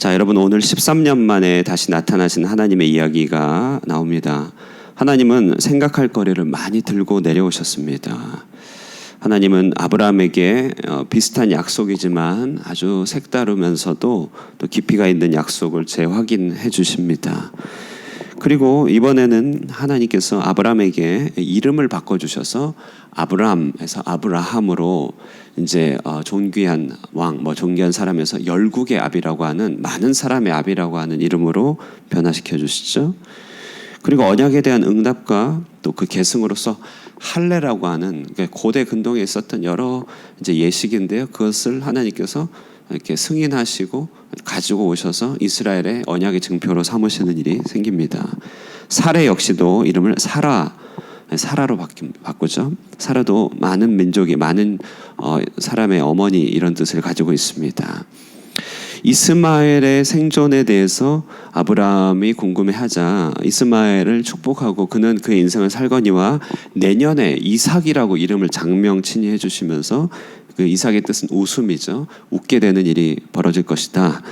자, 여러분, 오늘 13년 만에 다시 나타나신 하나님의 이야기가 나옵니다. 하나님은 생각할 거리를 많이 들고 내려오셨습니다. 하나님은 아브라함에게 비슷한 약속이지만 아주 색다르면서도 또 깊이가 있는 약속을 재확인해 주십니다. 그리고 이번에는 하나님께서 아브라함에게 이름을 바꿔주셔서 아브람에서 아브라함으로 이제 존귀한 왕, 존귀한 사람에서 열국의 아비라고 하는, 많은 사람의 아비라고 하는 이름으로 변화시켜 주시죠. 그리고 언약에 대한 응답과 또 그 계승으로서 할례라고 하는 고대 근동에 있었던 여러 이제 예식인데요. 그것을 하나님께서 이렇게 승인하시고 가지고 오셔서 이스라엘의 언약의 증표로 삼으시는 일이 생깁니다. 사례 역시도 이름을 사라로 바꾸죠. 사라도 많은 민족이, 많은 사람의 어머니, 이런 뜻을 가지고 있습니다. 이스마엘의 생존에 대해서 아브라함이 궁금해하자 이스마엘을 축복하고 그는 그의 인생을 살거니와 내년에 이삭이라고 이름을 장명친히 해주시면서 그 이삭의 뜻은 웃음이죠. 웃게 되는 일이 벌어질 것이다.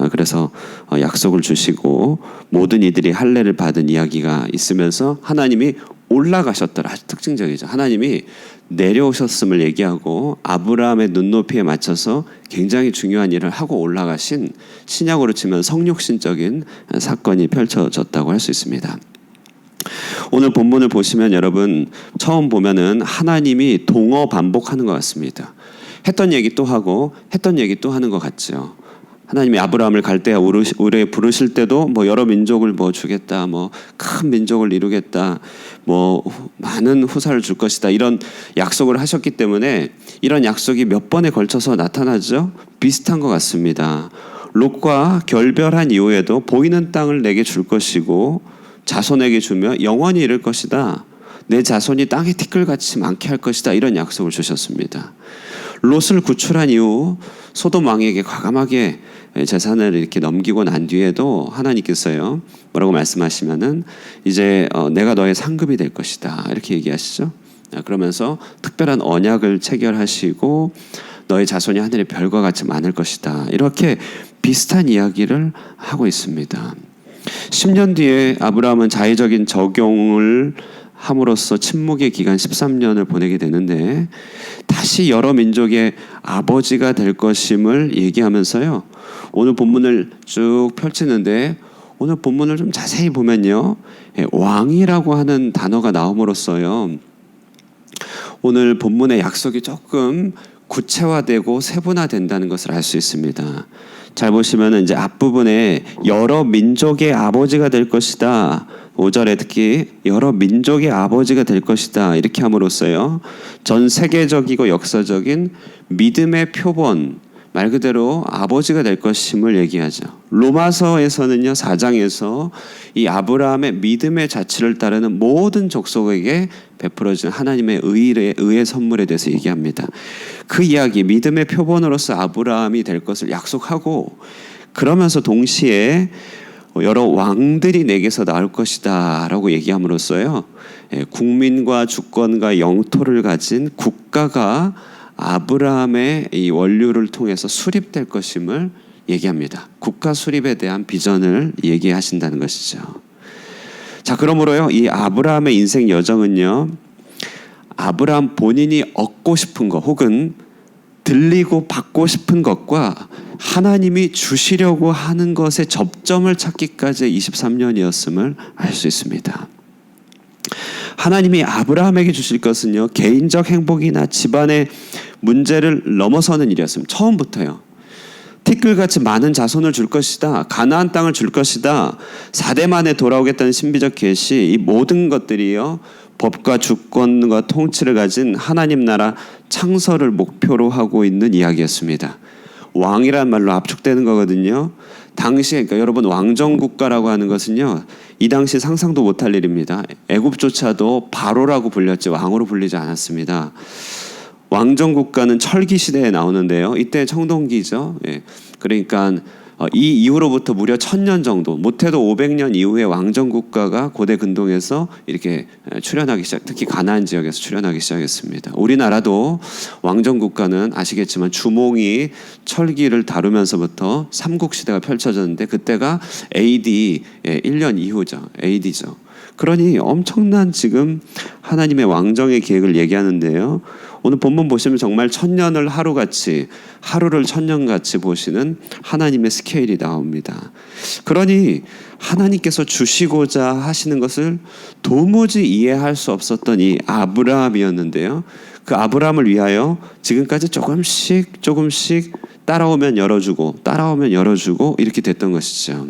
그래서 약속을 주시고 모든 이들이 할례를 받은 이야기가 있으면서 하나님이 올라가셨더라. 아주 특징적이죠. 하나님이 내려오셨음을 얘기하고 아브라함의 눈높이에 맞춰서 굉장히 중요한 일을 하고 올라가신, 신약으로 치면 성육신적인 사건이 펼쳐졌다고 할 수 있습니다. 오늘 본문을 보시면 여러분, 처음 보면은 하나님이 동어 반복하는 것 같습니다. 했던 얘기 또 하고 했던 얘기 또 하는 것 같죠. 하나님이 아브라함을 갈대아 우르에 부르실 때도 여러 민족을 주겠다, 큰 민족을 이루겠다, 많은 후사를 줄 것이다, 이런 약속을 하셨기 때문에 이런 약속이 몇 번에 걸쳐서 나타나죠. 비슷한 것 같습니다. 롯과 결별한 이후에도 보이는 땅을 내게 줄 것이고 자손에게 주며 영원히 이룰 것이다. 내 자손이 땅에 티끌같이 많게 할 것이다. 이런 약속을 주셨습니다. 롯을 구출한 이후 소돔 왕에게 과감하게 재산을 이렇게 넘기고 난 뒤에도 하나님께서요, 뭐라고 말씀하시면은 이제 내가 너의 상급이 될 것이다, 이렇게 얘기하시죠. 그러면서 특별한 언약을 체결하시고 너의 자손이 하늘의 별과 같이 많을 것이다, 이렇게 비슷한 이야기를 하고 있습니다. 10년 뒤에 아브라함은 자의적인 적용을 함으로써 침묵의 기간 13년을 보내게 되는데, 다시 여러 민족의 아버지가 될 것임을 얘기하면서요, 오늘 본문을 쭉 펼치는데, 오늘 본문을 좀 자세히 보면요, 왕이라고 하는 단어가 나옴으로써요, 오늘 본문의 약속이 조금 구체화되고 세분화된다는 것을 알 수 있습니다. 잘 보시면은 이제 앞부분에 여러 민족의 아버지가 될 것이다, 5절에 특히 여러 민족의 아버지가 될 것이다, 이렇게 함으로써요, 전 세계적이고 역사적인 믿음의 표본, 말 그대로 아버지가 될 것임을 얘기하죠. 로마서에서는요, 4장에서 이 아브라함의 믿음의 자취를 따르는 모든 족속에게 베풀어진 하나님의 의의 선물에 대해서 얘기합니다. 그 이야기, 믿음의 표본으로서 아브라함이 될 것을 약속하고, 그러면서 동시에 여러 왕들이 내게서 나올 것이다 라고 얘기함으로써요, 국민과 주권과 영토를 가진 국가가 아브라함의 이 원류를 통해서 수립될 것임을 얘기합니다. 국가 수립에 대한 비전을 얘기하신다는 것이죠. 자, 그러므로요, 이 아브라함의 인생 여정은요, 아브라함 본인이 얻고 싶은 것 혹은 들리고 받고 싶은 것과 하나님이 주시려고 하는 것의 접점을 찾기까지의 23년이었음을 알 수 있습니다. 하나님이 아브라함에게 주실 것은요, 개인적 행복이나 집안의 문제를 넘어서는 일이었습니다. 처음부터요. 티끌같이 많은 자손을 줄 것이다, 가나안 땅을 줄 것이다, 4대 만에 돌아오겠다는 신비적 계시, 이 모든 것들이요, 법과 주권과 통치를 가진 하나님 나라 창설을 목표로 하고 있는 이야기였습니다. 왕이란 말로 압축되는 거거든요. 당시에, 그러니까 여러분, 왕정국가라고 하는 것은요, 이 당시 상상도 못할 일입니다. 애굽조차도 바로라고 불렸지 왕으로 불리지 않았습니다. 왕정국가는 철기 시대에 나오는데요, 이때 청동기죠. 그러니까 이 이후로부터 무려 1000년 정도, 못해도 500년 이후에 왕정 국가가 고대 근동에서 이렇게 출현하기 시작, 특히 가나안 지역에서 출현하기 시작했습니다. 우리나라도 왕정 국가는 아시겠지만 주몽이 철기를 다루면서부터 삼국 시대가 펼쳐졌는데 그때가 AD 1년 이후죠. AD죠. 그러니 엄청난 지금 하나님의 왕정의 계획을 얘기하는데요. 오늘 본문 보시면 정말 1000년을 하루같이, 하루를 1000년같이 보시는 하나님의 스케일이 나옵니다. 그러니 하나님께서 주시고자 하시는 것을 도무지 이해할 수 없었던 이 아브라함이었는데요. 그 아브라함을 위하여 지금까지 조금씩 따라오면 열어주고 이렇게 됐던 것이죠.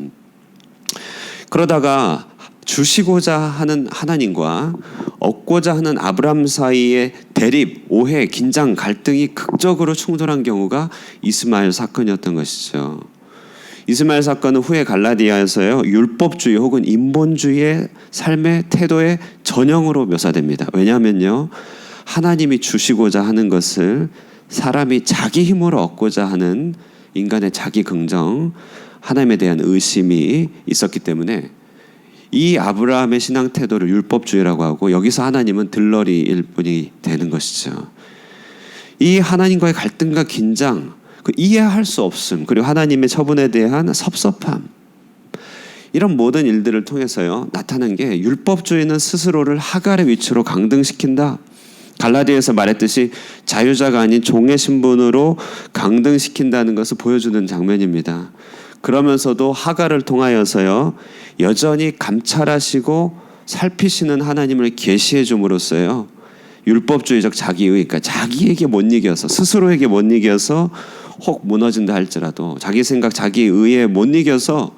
그러다가 주시고자 하는 하나님과 얻고자 하는 아브라함 사이의 대립, 오해, 긴장, 갈등이 극적으로 충돌한 경우가 이스마엘 사건이었던 것이죠. 이스마엘 사건은 후에 갈라디아에서요, 율법주의 혹은 인본주의의 삶의 태도의 전형으로 묘사됩니다. 왜냐하면요, 하나님이 주시고자 하는 것을 사람이 자기 힘으로 얻고자 하는 인간의 자기 긍정, 하나님에 대한 의심이 있었기 때문에 이 아브라함의 신앙 태도를 율법주의라고 하고, 여기서 하나님은 들러리일 뿐이 되는 것이죠. 이 하나님과의 갈등과 긴장, 그 이해할 수 없음, 그리고 하나님의 처분에 대한 섭섭함, 이런 모든 일들을 통해서요 나타난 게, 율법주의는 스스로를 하갈의 위치로 강등시킨다. 갈라디아에서 말했듯이 자유자가 아닌 종의 신분으로 강등시킨다는 것을 보여주는 장면입니다. 그러면서도 하갈을 통하여서요 여전히 감찰하시고 살피시는 하나님을 계시해 줌으로써요 율법주의적 자기의, 그러니까 자기에게 못 이겨서, 스스로에게 못 이겨서 혹 무너진다 할지라도, 자기 생각, 자기 의에 못 이겨서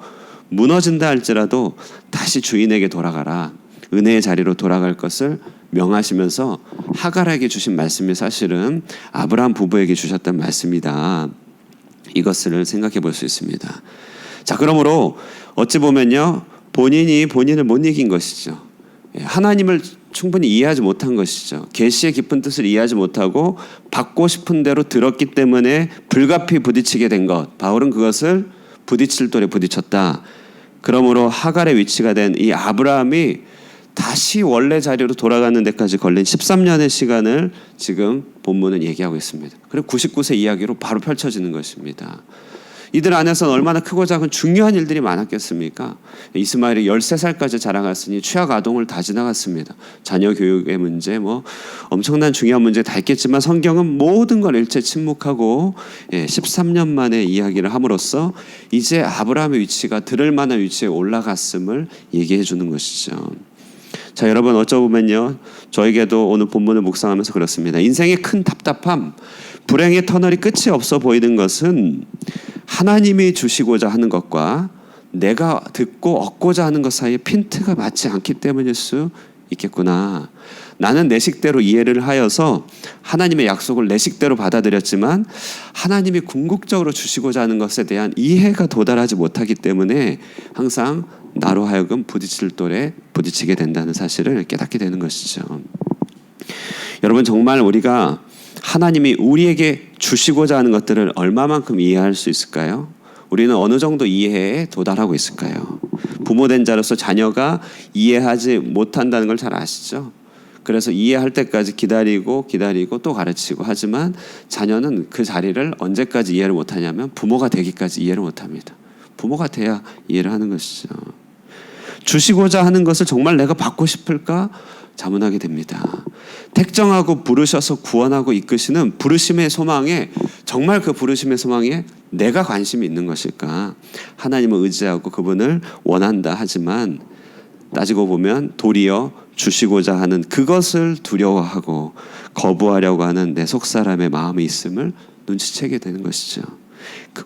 무너진다 할지라도 다시 주인에게 돌아가라, 은혜의 자리로 돌아갈 것을 명하시면서 하갈에게 주신 말씀이 사실은 아브라함 부부에게 주셨던 말씀이다. 이것을 생각해 볼 수 있습니다. 자, 그러므로 어찌 보면요 본인이 본인을 못 이긴 것이죠. 하나님을 충분히 이해하지 못한 것이죠. 계시의 깊은 뜻을 이해하지 못하고 받고 싶은 대로 들었기 때문에 불가피 부딪히게 된 것, 바울은 그것을 부딪힐 돌에 부딪혔다. 그러므로 하갈의 위치가 된 이 아브라함이 다시 원래 자리로 돌아가는 데까지 걸린 13년의 시간을 지금 본문은 얘기하고 있습니다. 그리고 99세 이야기로 바로 펼쳐지는 것입니다. 이들 안에서는 얼마나 크고 작은 중요한 일들이 많았겠습니까? 이스마엘이 13살까지 자라갔으니 취학 아동을 다 지나갔습니다. 자녀 교육의 문제, 엄청난 중요한 문제 다 있겠지만 성경은 모든 걸 일체 침묵하고 13년 만에 이야기를 함으로써 이제 아브라함의 위치가 들을 만한 위치에 올라갔음을 얘기해 주는 것이죠. 자, 여러분, 어쩌보면요 저에게도 오늘 본문을 묵상하면서 그렇습니다. 인생의 큰 답답함, 불행의 터널이 끝이 없어 보이는 것은 하나님이 주시고자 하는 것과 내가 듣고 얻고자 하는 것 사이에 핀트가 맞지 않기 때문일 수 있겠구나. 나는 내 식대로 이해를 하여서 하나님의 약속을 내 식대로 받아들였지만 하나님이 궁극적으로 주시고자 하는 것에 대한 이해가 도달하지 못하기 때문에 항상 나로 하여금 부딪힐 돌에 부딪히게 된다는 사실을 깨닫게 되는 것이죠. 여러분, 정말 우리가 하나님이 우리에게 주시고자 하는 것들을 얼마만큼 이해할 수 있을까요? 우리는 어느 정도 이해에 도달하고 있을까요? 부모된 자로서 자녀가 이해하지 못한다는 걸 잘 아시죠? 그래서 이해할 때까지 기다리고 또 가르치고 하지만 자녀는 그 자리를 언제까지 이해를 못하냐면 부모가 되기까지 이해를 못합니다. 부모가 돼야 이해를 하는 것이죠. 주시고자 하는 것을 정말 내가 받고 싶을까? 자문하게 됩니다. 택정하고 부르셔서 구원하고 이끄시는 부르심의 소망에, 정말 그 부르심의 소망에 내가 관심이 있는 것일까? 하나님을 의지하고 그분을 원한다 하지만 따지고 보면 도리어 주시고자 하는 그것을 두려워하고 거부하려고 하는 내 속사람의 마음이 있음을 눈치채게 되는 것이죠.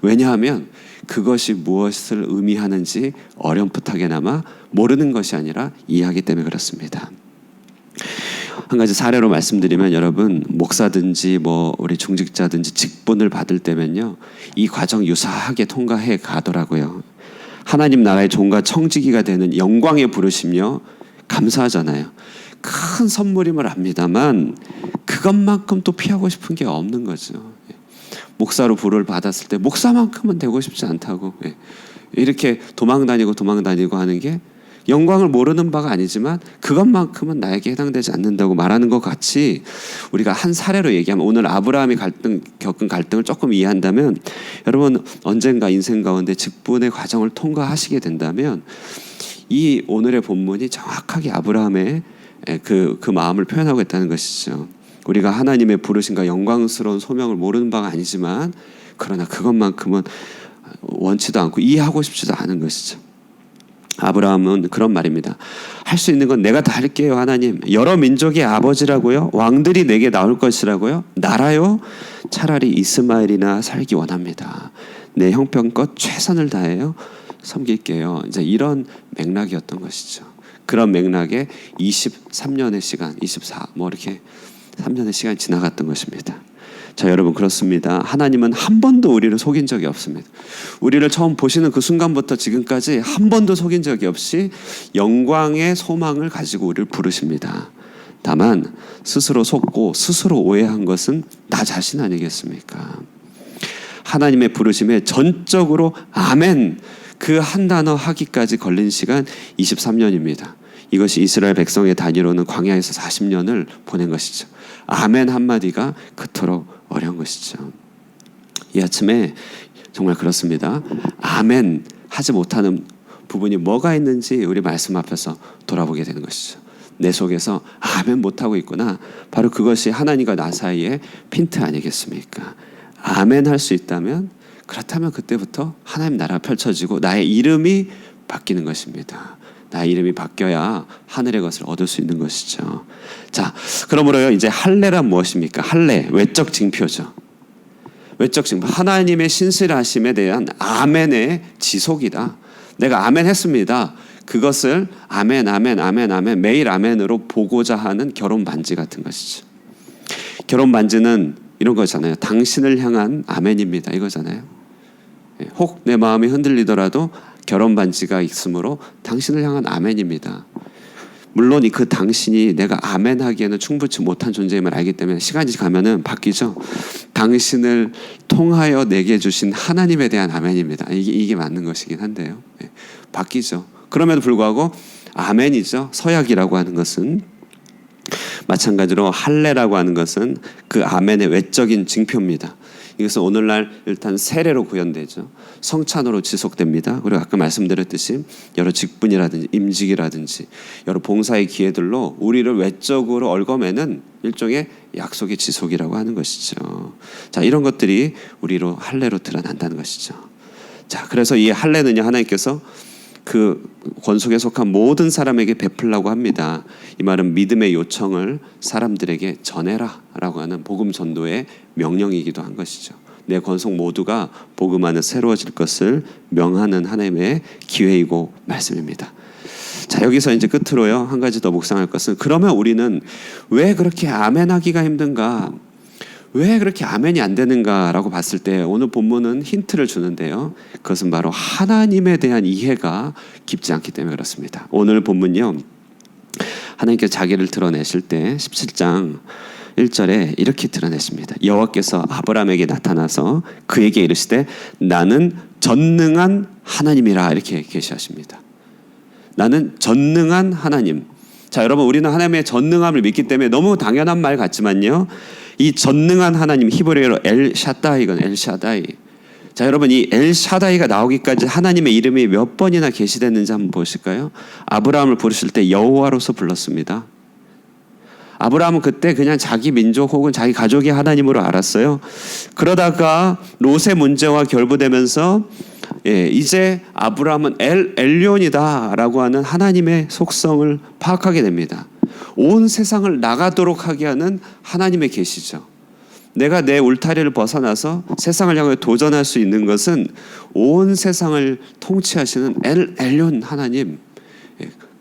왜냐하면 그것이 무엇을 의미하는지 어렴풋하게나마 모르는 것이 아니라 이해하기 때문에 그렇습니다. 한 가지 사례로 말씀드리면, 여러분, 목사든지 우리 중직자든지 직분을 받을 때면요 이 과정 유사하게 통과해 가더라고요. 하나님 나라의 종과 청지기가 되는 영광의 부르심요 감사하잖아요. 큰 선물임을 압니다만 그것만큼 또 피하고 싶은 게 없는 거죠. 목사로 부를 받았을 때 목사만큼은 되고 싶지 않다고 이렇게 도망다니고 하는 게 영광을 모르는 바가 아니지만 그것만큼은 나에게 해당되지 않는다고 말하는 것 같이 우리가 한 사례로 얘기하면 오늘 아브라함이 겪은 갈등을 조금 이해한다면 여러분 언젠가 인생 가운데 직분의 과정을 통과하시게 된다면 이 오늘의 본문이 정확하게 아브라함의 그 마음을 표현하고 있다는 것이죠. 우리가 하나님의 부르심과 영광스러운 소명을 모르는 바가 아니지만 그러나 그것만큼은 원치도 않고 이해하고 싶지도 않은 것이죠. 아브라함은 그런 말입니다. 할 수 있는 건 내가 다 할게요, 하나님. 여러 민족의 아버지라고요? 왕들이 내게 나올 것이라고요? 나라요? 차라리 이스마엘이나 살기 원합니다. 내 형편껏 최선을 다해요. 섬길게요. 이제 이런 맥락이었던 것이죠. 그런 맥락에 23년의 시간, 24 이렇게 3년의 시간이 지나갔던 것입니다. 자, 여러분 그렇습니다. 하나님은 한 번도 우리를 속인 적이 없습니다. 우리를 처음 보시는 그 순간부터 지금까지 한 번도 속인 적이 없이 영광의 소망을 가지고 우리를 부르십니다. 다만 스스로 속고 스스로 오해한 것은 나 자신 아니겠습니까? 하나님의 부르심에 전적으로 아멘 그 한 단어 하기까지 걸린 시간 23년입니다. 이것이 이스라엘 백성의 단위로는 광야에서 40년을 보낸 것이죠. 아멘 한마디가 그토록 어려운 것이죠. 이 아침에 정말 그렇습니다. 아멘 하지 못하는 부분이 뭐가 있는지 우리 말씀 앞에서 돌아보게 되는 것이죠. 내 속에서 아멘 못하고 있구나. 바로 그것이 하나님과 나 사이의 핀트 아니겠습니까? 아멘 할 수 있다면 그렇다면 그때부터 하나님 나라가 펼쳐지고 나의 이름이 바뀌는 것입니다. 나의 이름이 바뀌어야 하늘의 것을 얻을 수 있는 것이죠. 자, 그러므로요 이제 할례란 무엇입니까? 할례, 외적 징표죠. 외적 징표, 하나님의 신실하심에 대한 아멘의 지속이다. 내가 아멘 했습니다. 그것을 아멘 매일 아멘으로 보고자 하는 결혼 반지 같은 것이죠. 결혼 반지는 이런 거잖아요. 당신을 향한 아멘입니다. 이거잖아요. 혹 내 마음이 흔들리더라도 결혼 반지가 있으므로 당신을 향한 아멘입니다. 물론 그 당신이 내가 아멘하기에는 충분치 못한 존재임을 알기 때문에 시간이 가면은 바뀌죠. 당신을 통하여 내게 주신 하나님에 대한 아멘입니다. 이게 맞는 것이긴 한데요. 바뀌죠. 그럼에도 불구하고 아멘이죠. 서약이라고 하는 것은 마찬가지로 할례라고 하는 것은 그 아멘의 외적인 징표입니다. 이것은 오늘날 일단 세례로 구현되죠. 성찬으로 지속됩니다. 그리고 아까 말씀드렸듯이 여러 직분이라든지 임직이라든지 여러 봉사의 기회들로 우리를 외적으로 얽어매는 일종의 약속의 지속이라고 하는 것이죠. 자, 이런 것들이 우리로 할례로 드러난다는 것이죠. 자, 그래서 이 할례는요 하나님께서 그 권속에 속한 모든 사람에게 베풀라고 합니다. 이 말은 믿음의 요청을 사람들에게 전해라라고 하는 복음 전도의 명령이기도 한 것이죠. 내 권속 모두가 복음 안에 새로워질 것을 명하는 하나님의 기회이고 말씀입니다. 자, 여기서 이제 끝으로요 한 가지 더 묵상할 것은 그러면 우리는 왜 그렇게 아멘하기가 힘든가? 왜 그렇게 아멘이 안 되는가라고 봤을 때 오늘 본문은 힌트를 주는데요. 그것은 바로 하나님에 대한 이해가 깊지 않기 때문에 그렇습니다. 오늘 본문요. 하나님께서 자기를 드러내실 때 17장 1절에 이렇게 드러내십니다. 여호와께서 아브라함에게 나타나서 그에게 이르시되 나는 전능한 하나님이라 이렇게 계시하십니다. 나는 전능한 하나님. 자, 여러분 우리는 하나님의 전능함을 믿기 때문에 너무 당연한 말 같지만요. 이 전능한 하나님 히브리어로 엘샤다이건 엘샤다이. 자, 여러분 이 엘샤다이가 나오기까지 하나님의 이름이 몇 번이나 계시됐는지 한번 보실까요? 아브라함을 부르실 때 여호와로서 불렀습니다. 아브라함은 그때 그냥 자기 민족 혹은 자기 가족의 하나님으로 알았어요. 그러다가 롯의 문제와 결부되면서 이제 아브라함은 엘리온이다라고 하는 하나님의 속성을 파악하게 됩니다. 온 세상을 나가도록 하게 하는 하나님의 계시죠. 내가 내 울타리를 벗어나서 세상을 향해 도전할 수 있는 것은 온 세상을 통치하시는 엘리온 하나님.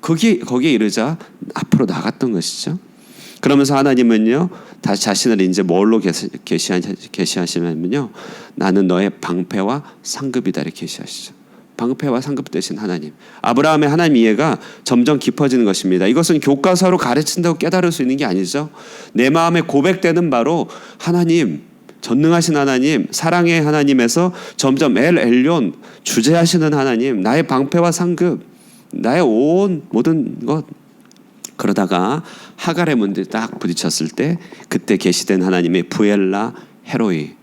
거기에 이르자 앞으로 나갔던 것이죠. 그러면서 하나님은요 다시 자신을 이제 뭘로 계시하시냐면요 나는 너의 방패와 상급이다 이렇게 계시하시죠. 방패와 상급 되신 하나님. 아브라함의 하나님 이해가 점점 깊어지는 것입니다. 이것은 교과서로 가르친다고 깨달을 수 있는 게 아니죠. 내 마음에 고백되는 바로 하나님 전능하신 하나님, 사랑의 하나님에서 점점 엘 엘yon, 주재하시는 하나님, 나의 방패와 상급, 나의 온 모든 것. 그러다가 하갈의 문제에 딱 부딪혔을 때 그때 계시된 하나님의 부엘라 헤로이,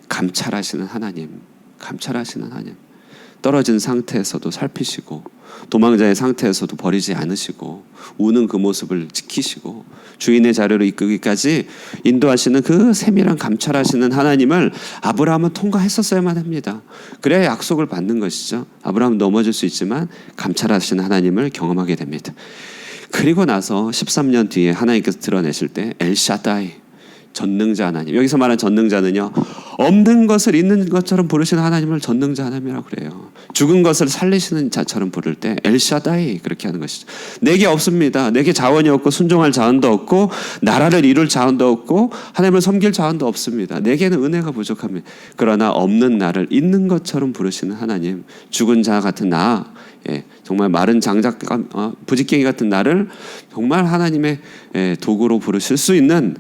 감찰하시는 하나님, 감찰하시는 하나님. 떨어진 상태에서도 살피시고 도망자의 상태에서도 버리지 않으시고 우는 그 모습을 지키시고 주인의 자리로 이끄기까지 인도하시는 그 세밀한 감찰하시는 하나님을 아브라함은 통과했었어야만 합니다. 그래야 약속을 받는 것이죠. 아브라함은 넘어질 수 있지만 감찰하시는 하나님을 경험하게 됩니다. 그리고 나서 13년 뒤에 하나님께서 드러내실 때 엘샤다이, 전능자 하나님. 여기서 말하는 전능자는요, 없는 것을 있는 것처럼 부르시는 하나님을 전능자 하나님이라고 그래요. 죽은 것을 살리시는 자처럼 부를 때 엘샤다이, 그렇게 하는 것이죠. 내게 없습니다. 내게 자원이 없고 순종할 자원도 없고 나라를 이룰 자원도 없고 하나님을 섬길 자원도 없습니다. 내게는 은혜가 부족합니다. 그러나 없는 나를 있는 것처럼 부르시는 하나님, 죽은 자 같은 나, 정말 마른 장작, 부지깽이 같은 나를 정말 하나님의 도구로 부르실 수 있는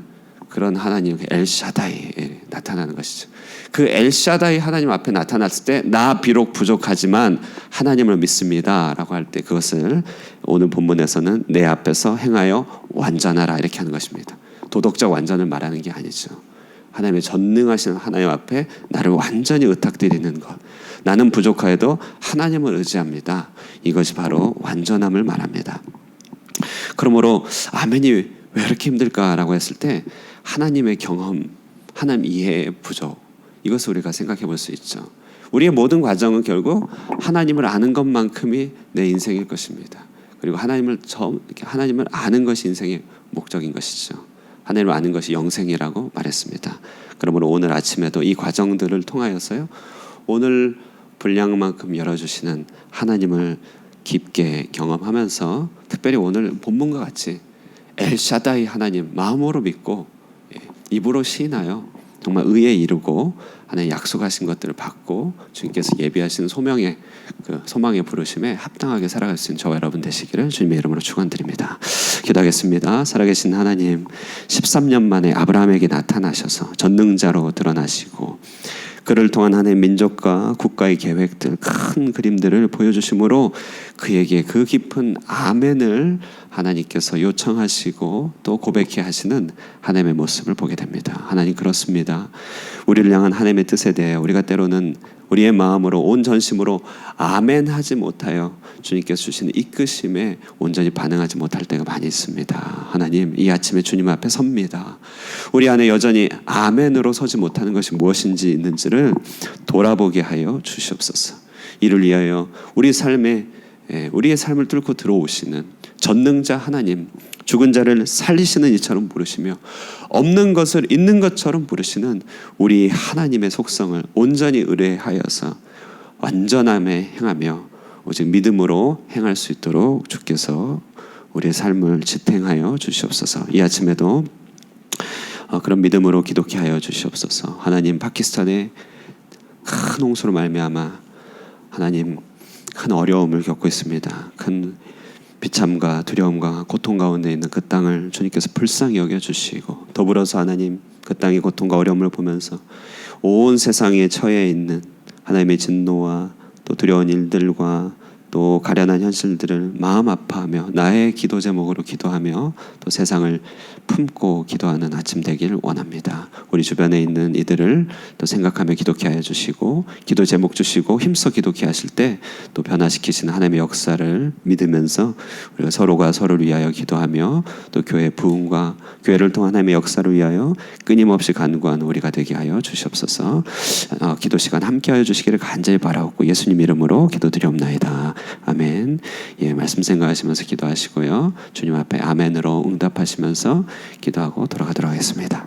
그런 하나님, 엘샤다이 나타나는 것이죠. 그 엘샤다이 하나님 앞에 나타났을 때 나 비록 부족하지만 하나님을 믿습니다 라고 할 때 그것을 오늘 본문에서는 내 앞에서 행하여 완전하라 이렇게 하는 것입니다. 도덕적 완전을 말하는 게 아니죠. 하나님의 전능하신 하나님 앞에 나를 완전히 의탁드리는 것, 나는 부족하여도 하나님을 의지합니다. 이것이 바로 완전함을 말합니다. 그러므로 아멘이 왜 이렇게 힘들까라고 했을 때 하나님의 경험, 하나님 이해의 부족, 이것을 우리가 생각해 볼 수 있죠. 우리의 모든 과정은 결국 하나님을 아는 것만큼이 내 인생일 것입니다. 그리고 하나님을 아는 것이 인생의 목적인 것이죠. 하나님을 아는 것이 영생이라고 말했습니다. 그러므로 오늘 아침에도 이 과정들을 통하여서요, 오늘 분량만큼 열어주시는 하나님을 깊게 경험하면서 특별히 오늘 본문과 같이 엘샤다이 하나님 마음으로 믿고 입으로 시인하여 정말 의에 이르고 하나님 약속하신 것들을 받고 주님께서 예비하신 소명의 그 소망의 부르심에 합당하게 살아갈 수 있는 저와 여러분 되시기를 주님의 이름으로 축원드립니다. 기도하겠습니다. 살아계신 하나님, 13년 만에 아브라함에게 나타나셔서 전능자로 드러나시고 그를 통한 하나님의 민족과 국가의 계획들, 큰 그림들을 보여주심으로 그에게 그 깊은 아멘을 하나님께서 요청하시고 또 고백해 하시는 하나님의 모습을 보게 됩니다. 하나님, 그렇습니다. 우리를 향한 하나님의 뜻에 대해 우리가 때로는 우리의 마음으로 온 전심으로 아멘 하지 못하여 주님께서 주시는 이끄심에 온전히 반응하지 못할 때가 많이 있습니다. 하나님, 이 아침에 주님 앞에 섭니다. 우리 안에 여전히 아멘으로 서지 못하는 것이 무엇인지 있는지를 돌아보게 하여 주시옵소서. 이를 위하여 우리의 삶을 뚫고 들어오시는 전능자 하나님, 죽은 자를 살리시는 이처럼 부르시며 없는 것을 있는 것처럼 부르시는 우리 하나님의 속성을 온전히 의뢰하여서 완전함에 행하며 오직 믿음으로 행할 수 있도록 주께서 우리의 삶을 지탱하여 주시옵소서. 이 아침에도 그런 믿음으로 기도케 하여 주시옵소서. 하나님, 파키스탄의 큰 홍수로 말미암아 하나님 큰 어려움을 겪고 있습니다. 큰 비참과 두려움과 고통 가운데 있는 그 땅을 주님께서 불쌍히 여겨주시고 더불어서 하나님, 그 땅의 고통과 어려움을 보면서 온 세상에 처해 있는 하나님의 진노와 또 두려운 일들과 또 가련한 현실들을 마음 아파하며 나의 기도 제목으로 기도하며 또 세상을 품고 기도하는 아침 되길 원합니다. 우리 주변에 있는 이들을 또 생각하며 기도케 하여 주시고 기도 제목 주시고 힘써 기도케 하실 때 또 변화시키시는 하나님의 역사를 믿으면서 우리가 서로가 서로를 위하여 기도하며 또 교회 부흥과 교회를 통한 하나님의 역사를 위하여 끊임없이 간구하는 우리가 되게 하여 주시옵소서. 기도 시간 함께 하여 주시기를 간절히 바라옵고 예수님 이름으로 기도드리옵나이다. 아멘. 말씀 생각하시면서 기도하시고요. 주님 앞에 아멘으로 응답하시면서 기도하고 돌아가도록 하겠습니다.